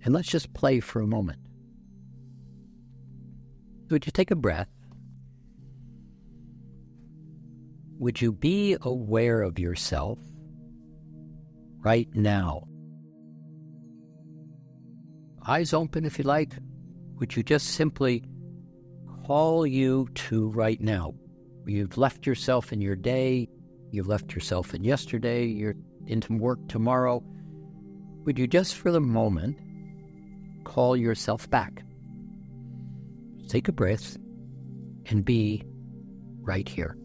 And let's just play for a moment. Would you take a breath? Would you be aware of yourself right now? Eyes open if you like. Would you just simply call you to right now? You've left yourself in your day. You've left yourself in yesterday. You're into work tomorrow. Would you just for the moment call yourself back? Take a breath and be right here.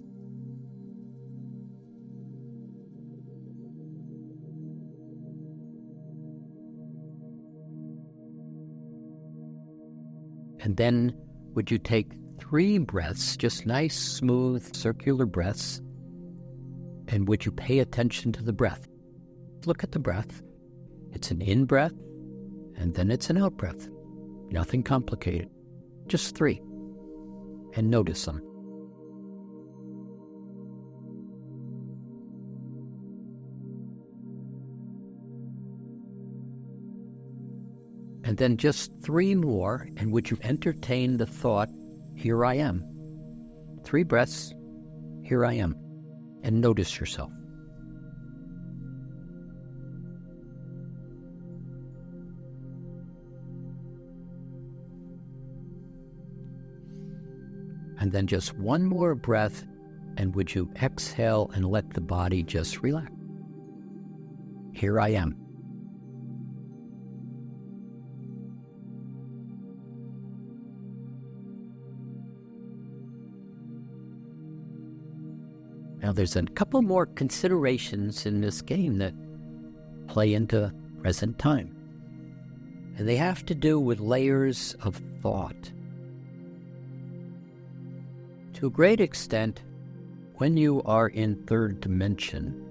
And then would you take 3 breaths, just nice, smooth, circular breaths, and would you pay attention to the breath? Look at the breath. It's an in-breath, and then it's an out-breath. Nothing complicated. Just 3. And notice them. And then just 3 more, and would you entertain the thought, here I am. 3 breaths, here I am. And notice yourself. And then just 1 more breath, and would you exhale and let the body just relax? Here I am. Now there's a couple more considerations in this game that play into present time. And they have to do with layers of thought. To a great extent, when you are in 3rd dimension,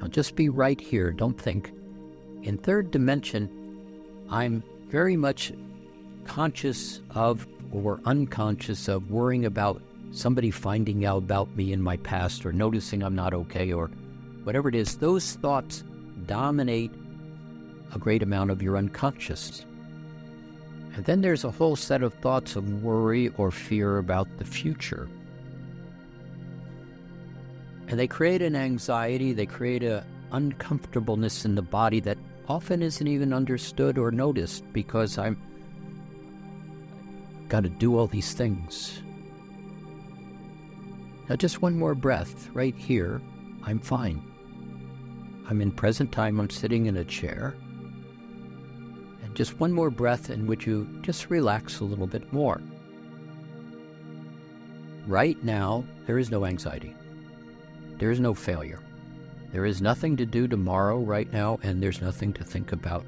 now just be right here, don't think. In 3rd dimension, I'm very much conscious of or unconscious of worrying about somebody finding out about me in my past or noticing I'm not okay or whatever it is. Those thoughts dominate a great amount of your unconscious. And then there's a whole set of thoughts of worry or fear about the future. And they create an anxiety, they create an uncomfortableness in the body that often isn't even understood or noticed because I've got to do all these things. Now just 1 more breath right here. I'm fine. I'm in present time. I'm sitting in a chair. And just 1 more breath, and would you just relax a little bit more? Right now, there is no anxiety. There is no failure. There is nothing to do tomorrow right now, and there's nothing to think about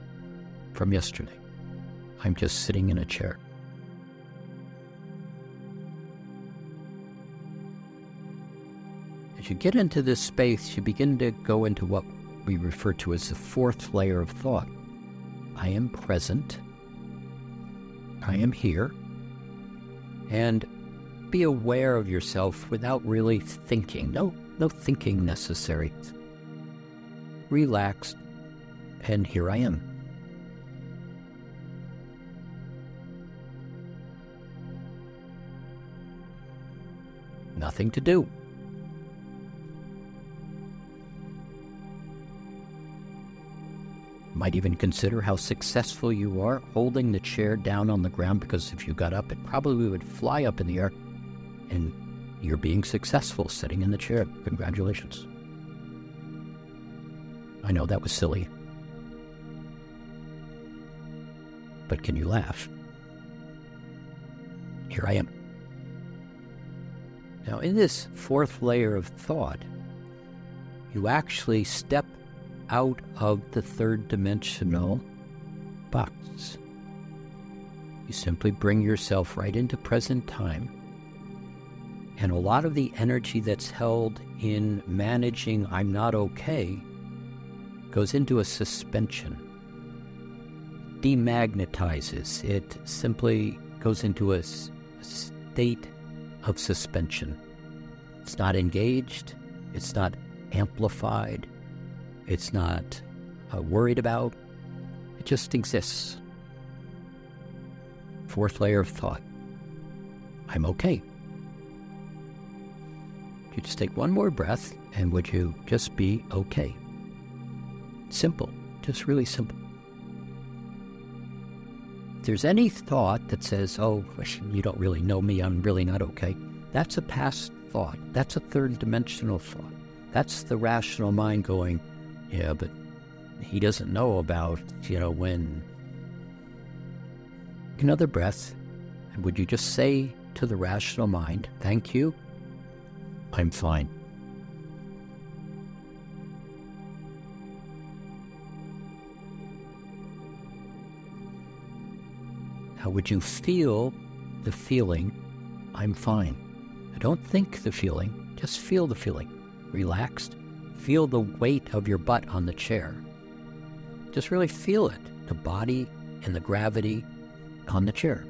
from yesterday. I'm just sitting in a chair. As you get into this space, you begin to go into what we refer to as the 4th layer of thought. I am present. I am here. And be aware of yourself without really thinking. No thinking necessary. Relaxed, and here I am. Nothing to do. Might even consider how successful you are holding the chair down on the ground, because if you got up, it probably would fly up in the air, and you're being successful sitting in the chair. Congratulations. I know that was silly, but can you laugh? Here I am. Now, in this 4th layer of thought, you actually step out of the 3rd dimensional box. You simply bring yourself right into present time. And a lot of the energy that's held in managing I'm not okay goes into a suspension. Demagnetizes. It simply goes into a state of suspension. It's not engaged. It's not amplified. It's not worried about. It just exists. fourth layer of thought. I'm okay. You just take one more breath, and would you just be okay? Simple, just really simple. If there's any thought that says, oh, you don't really know me, I'm really not okay, that's a past thought. That's a third dimensional thought. That's the rational mind going, yeah, but he doesn't know about, when. Another breath, and would you just say to the rational mind, thank you, I'm fine. Now, would you feel the feeling, I'm fine? Don't think the feeling, just feel the feeling. Relaxed. Feel the weight of your butt on the chair. Just really feel it, the body and the gravity on the chair.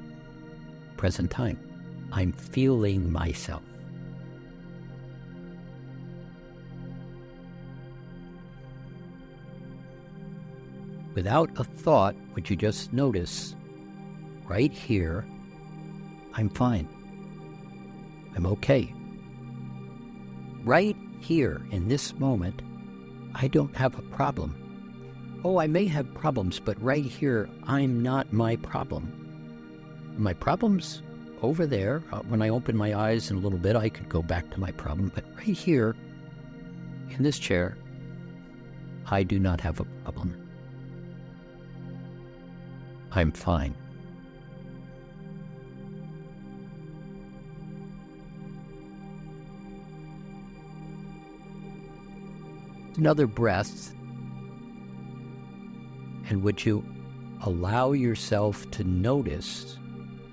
Present time. I'm feeling myself. Without a thought, would you just notice, right here, I'm fine. I'm okay. Right here, in this moment, I don't have a problem. Oh, I may have problems, but right here, I'm not my problem. My problem's over there. When I open my eyes in a little bit, I could go back to my problem. But right here, in this chair, I do not have a problem. I'm fine. Another breath, and would you allow yourself to notice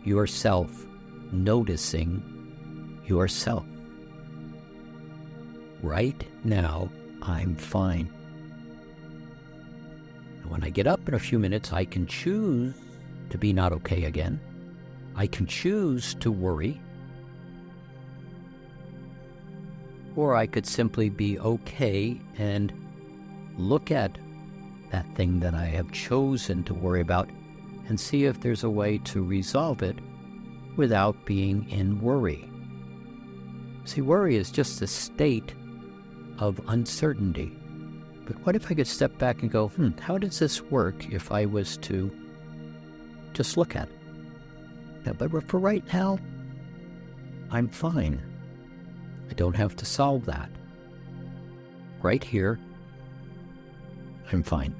yourself noticing yourself? Right now, I'm fine. And when I get up in a few minutes, I can choose to be not okay again. I can choose to worry. Or I could simply be okay and look at that thing that I have chosen to worry about and see if there's a way to resolve it without being in worry. See, worry is just a state of uncertainty. But what if I could step back and go, how does this work if I was to just look at it? Yeah, but for right now, I'm fine. I don't have to solve that. Right here, I'm fine.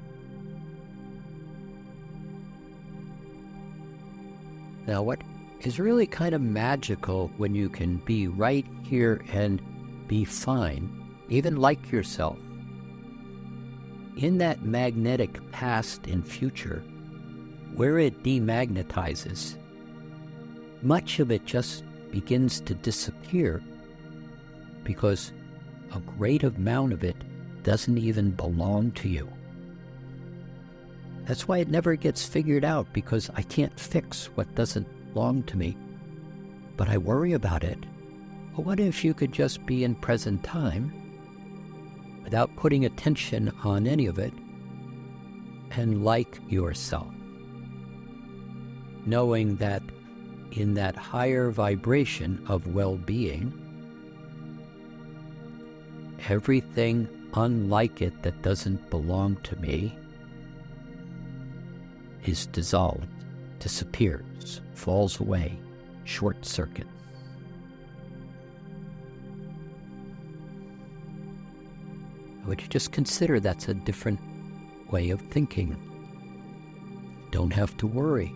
Now, what is really kind of magical when you can be right here and be fine, even like yourself, in that magnetic past and future, where it demagnetizes, much of it just begins to disappear because a great amount of it doesn't even belong to you. That's why it never gets figured out, because I can't fix what doesn't belong to me. But I worry about it. Well, what if you could just be in present time without putting attention on any of it and like yourself, knowing that in that higher vibration of well-being, everything unlike it that doesn't belong to me is dissolved, disappears, falls away, short circuit. Would you just consider that's a different way of thinking? Don't have to worry.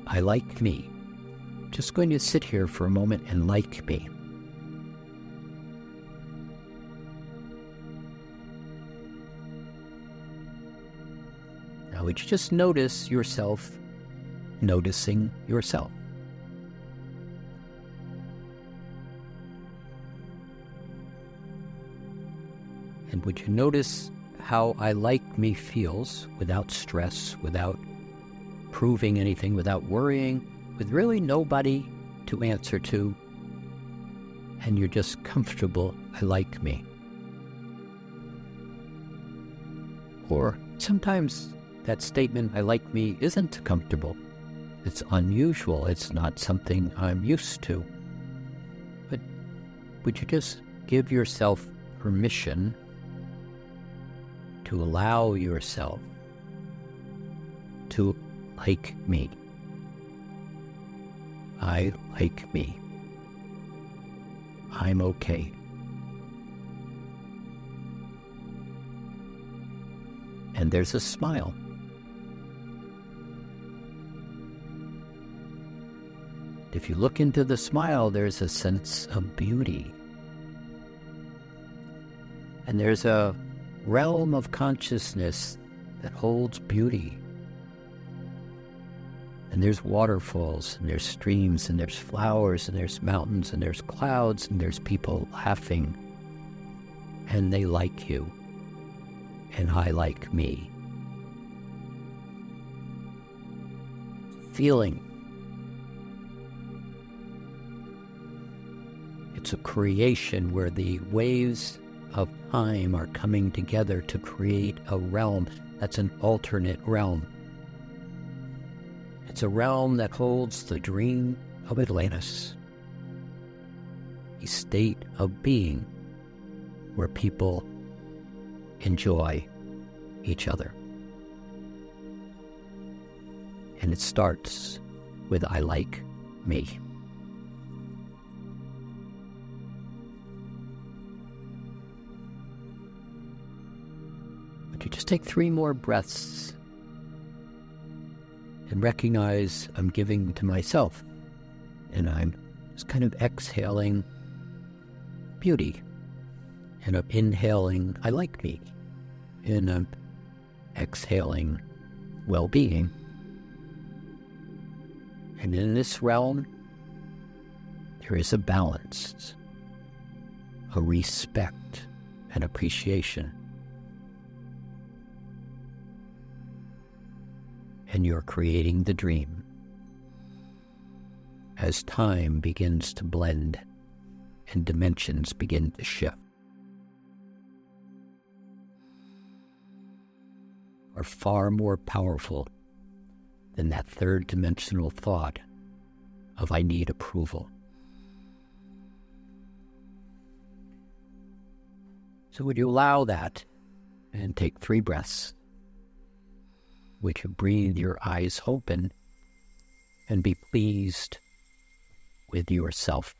I like me. Just going to sit here for a moment and like me. Now, would you just notice yourself noticing yourself? And would you notice how I like me feels without stress, without proving anything, without worrying, with really nobody to answer to, and you're just comfortable, I like me. Or sometimes that statement, I like me, isn't comfortable. It's unusual. It's not something I'm used to. But would you just give yourself permission to allow yourself to like me? I like me. I'm okay. And there's a smile. If you look into the smile, there's a sense of beauty. And there's a realm of consciousness that holds beauty. And there's waterfalls, and there's streams, and there's flowers, and there's mountains, and there's clouds, and there's people laughing. And they like you. And I like me. Feeling. It's a creation where the waves of time are coming together to create a realm that's an alternate realm. It's a realm that holds the dream of Atlantis, a state of being where people enjoy each other. And it starts with I like me. But you just take 3 more breaths and recognize I'm giving to myself, and I'm just kind of exhaling beauty, and I'm inhaling I like me, and I'm exhaling well-being. And in this realm, there is a balance, a respect, and appreciation. And you're creating the dream as time begins to blend and dimensions begin to shift. Are far more powerful than that third dimensional thought of I need approval. So would you allow that and take 3 breaths? Would you breathe your eyes open and be pleased with yourself?